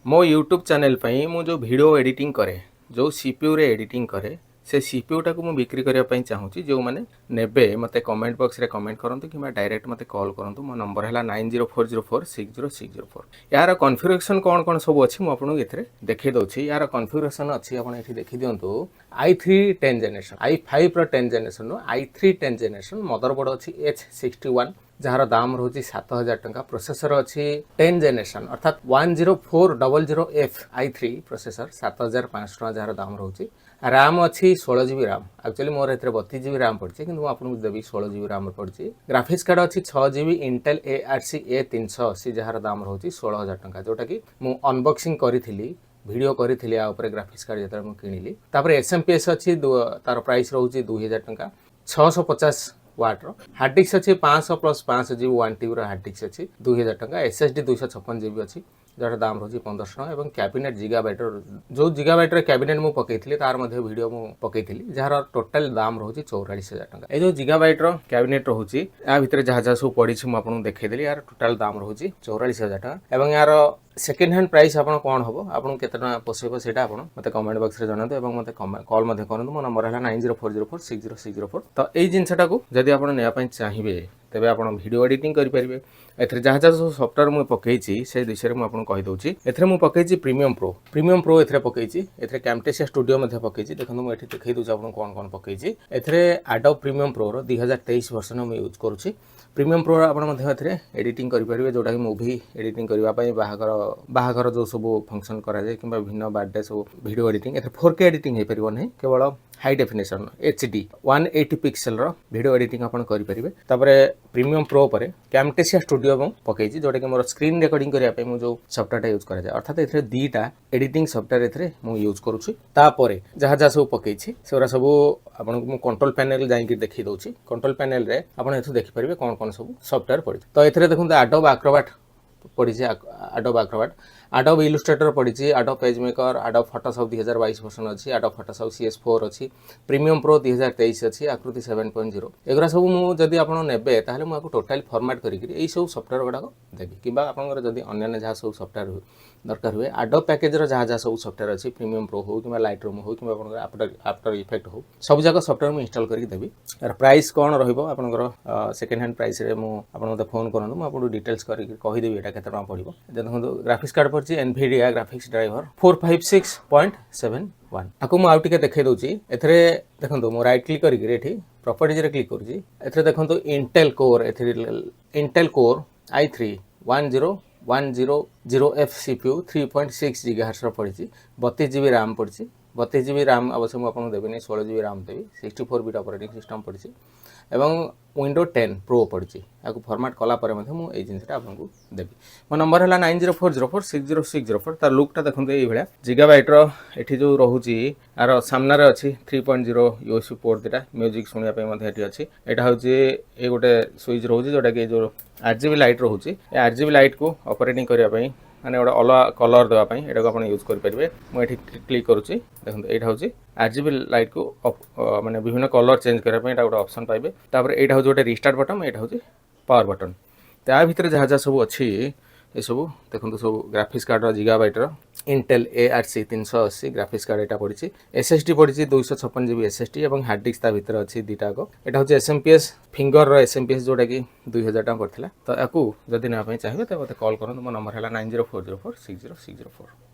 मो YouTube channel पई मु जो वीडियो एडिटिंग करे जो सीपीयू रे एडिटिंग करे से सीपीयू टाको मु बिक्री करिया पई चाहूची जो माने नेबे मते कमेंट बॉक्स रे कमेंट करंतु किबा डायरेक्ट मते कॉल करंतु मो नंबर हैला 9040460604 यार कॉन्फ़िगरेशन कोन कोन सब अछि मु आपन एथरे देखै दउछि यार कॉन्फ़िगरेशन अछि आपन एठी देखि दियंतु i3 10 जनरेशन i5 रो 10 जनरेशन नो i3 10 जनरेशन मदरबोर्ड अछि H61 जार दाम रोची 7000 टंका प्रोसेसर अच्छी 10 जनरेशन अर्थात 10400F i3 प्रोसेसर 7500 टंका जार दाम रोची रैम अच्छी 16GB रैम एक्चुअली मोर एथरे 32GB रैम पड़छि किंतु आपन देबी 16GB रैम पड़छि ग्राफिक्स कार्ड अच्छी 6GB Intel ARC A380 jar दाम रोची 16000 टंका जोटा कि मु अनबॉक्सिंग करिथिली वीडियो करिथिली आ ऊपर ग्राफिक्स कार्ड जेतरा मु किनिली तापर एसएमपीएस अच्छी तार प्राइस रोची 2000 टंका 650 वाट रो हार्ड डिस्क अच्छी 500 प्लस 500 GB 1 TB रो हार्ड डिस्क अच्छी 2000 टंका SSD 256 GB अच्छी जार दाम रोची 1500 टंका एवं कैबिनेट जिगाबाइट जो जिगाबाइट रे कैबिनेट मु पकेइथिली तार मध्ये वीडियो मु पकेइथिली जार टोटल दाम रोची 44000 टंका ए जो जिगाबाइट रो कैबिनेट रोची आ भितरे जहा जहा सब पड़ी छि मु आपन देखै देली यार टोटल दाम रोची 44000 टंका एवं यार सेकेंड हैंड प्राइस आपन कोन हबो आपन केते टका पोसेबो सेटा आपन मते कमेंट बॉक्स रे जणातो एवं मते कॉल मध्ये करंतु मो नंबर हैला 9040460604 तो एई जिंसटा को जदी आपन नेया पई चाहिबे तेबे आपन वीडियो एडिटिंग करि परिबे एथरे जहा जहा सॉफ्टवेयर मु पकेइछि से विषय मु आपन कहि दउछि एथरे मु पकेइछि प्रीमियम प्रो एथरे पकेइछि एथरे कैमटेसिया स्टूडियो मध्ये पकेइछि देखंतु मु एठी देखै दउछि आपन कोन कोन पकेइछि एथरे एडोब प्रीमियम प्रो रो 2023 वर्जन मु यूज करूछि प्रीमियम प्रो आपन मध्ये एथरे एडिटिंग करि परिबे जोटा कि मूवी एडिटिंग करबा पई बाहागर जो सब फंक्शन करा जाय किबा विभिन्न बर्थडे सब वीडियो एडिटिंग एथरे 4K एडिटिंग हे परिबो नै केवल हाई डेफिनेशन HD 180 पिक्सेल रो वीडियो एडिटिंग आपन करि परिबे तापरे प्रीमियम प्रो परे कैमटेसिया स्टूडियो मु पकेइछि जोटा कि मोर स्क्रीन रिकॉर्डिंग करिया पई मु जो सॉफ्टवेयर यूज करा जाय अर्थात एथरे दीटा एडिटिंग सॉफ्टवेयर एथरे मु यूज करूछि तापरे जहा जहा सब पकेइछि सेरा सब आपन मु कंट्रोल पैनल जाई कि देखि दउछि कंट्रोल पैनल रे आपन एथु देखि परिबे कोन कोन सब सॉफ्टवेयर पड़ि तो एथरे देखुन एडोब एक्रोबैट पड़ी एडोब एक्रोबैट एडोब इलस्ट्रेटर पड़ी adobe PageMaker adobe Photoshop 2022 version अच्छी एडोब फोटोशॉप CS4 अच्छी प्रीमियम प्रो 2023 अच्छी आकृति 7.0 एगुरा सब मु जदी आपण नेबे ताहले मु आको टोटल फॉर्मेट करी एई सब सॉफ्टवेयर गुडा देबी किबा आपनकर जदी अन्य जहा सब सॉफ्टवेयर दरकार हुए एडोब पैकेज रो जहा जहा सब सॉफ्टवेयर अच्छी प्रीमियम प्रो हो किबा लाइटरूम हो किबा आपनकर आफ्टर इफेक्ट हो सब जगह सॉफ्टवेयर मु इंस्टॉल करी देबी यार प्राइस कोन रहइबो आपनकर सेकंड हैंड प्राइस रे मु आपन मते फोन करनु मु आपन डिटेल्स करी कहि देबी एटा केतना पड़िबो देखंतु ग्राफिक्स कार्ड पड़छि एनवीडिया ग्राफिक्स ड्राइवर 456.71 आको मु आउटिके देखै दउछि एथरे देखंतु मु राइट क्लिक करी एठी प्रॉपर्टीज रे क्लिक करूछि एथरे देखंतु Intel core i3 10100F CPU 3.6 GHz रो पड़छि 32GB RAM पड़छि 32GB RAM अवश्य मु आपन देबेनी 16GB RAM देबी 64 बिट ऑपरेटिंग सिस्टम पड़छि एवं विंडो 10 प्रो पड़छि आको फॉर्मेट कला परे मध्ये मु ए जिंसटा आपनको देबी मो नंबर हैला 9040460604 तार लुकटा देखंतु एई भलिया जिगाबाइट रो एठी जो रहूची आरो सामना रे अछि 3.0 USB पोर्ट देटा म्यूजिक सुनिया पे मध्ये एठी अछि एटा होची ए गोटे स्विच रहूची जोटा कि जो RGB लाइट रहूची ए RGB लाइट को ऑपरेटिंग करिया पई माने ओडा अला कलर देबा पई एटा को आपण यूज कर परिबे मु एठी क्लिक करूची देखंतु एटा होची RGB लाइट को माने विभिन्न कलर चेंज करिया पई एटा गोटे ऑप्शन पाइबे तापर एटा होची गोटे रिस्टार्ट बटन एटा होची पावर बटन ता भितर जहा जहा सब अछि ए सब देखंतु सब ग्राफिक्स कार्ड रो जिगाबाइट रो इंटेल ARC 380 ग्राफिक्स कार्ड एटा पड़िछि SSD पड़िछि 256GB SSD एवं हार्ड डिस्क ता भितर अछि दीटा को एटा होछि SMPS फिंगर रो SMPS जोटा कि 2000 टका पड़थिला तो याकू जदी ना पई चाहिबे त मते कॉल करन मो नंबर हैला 9040460604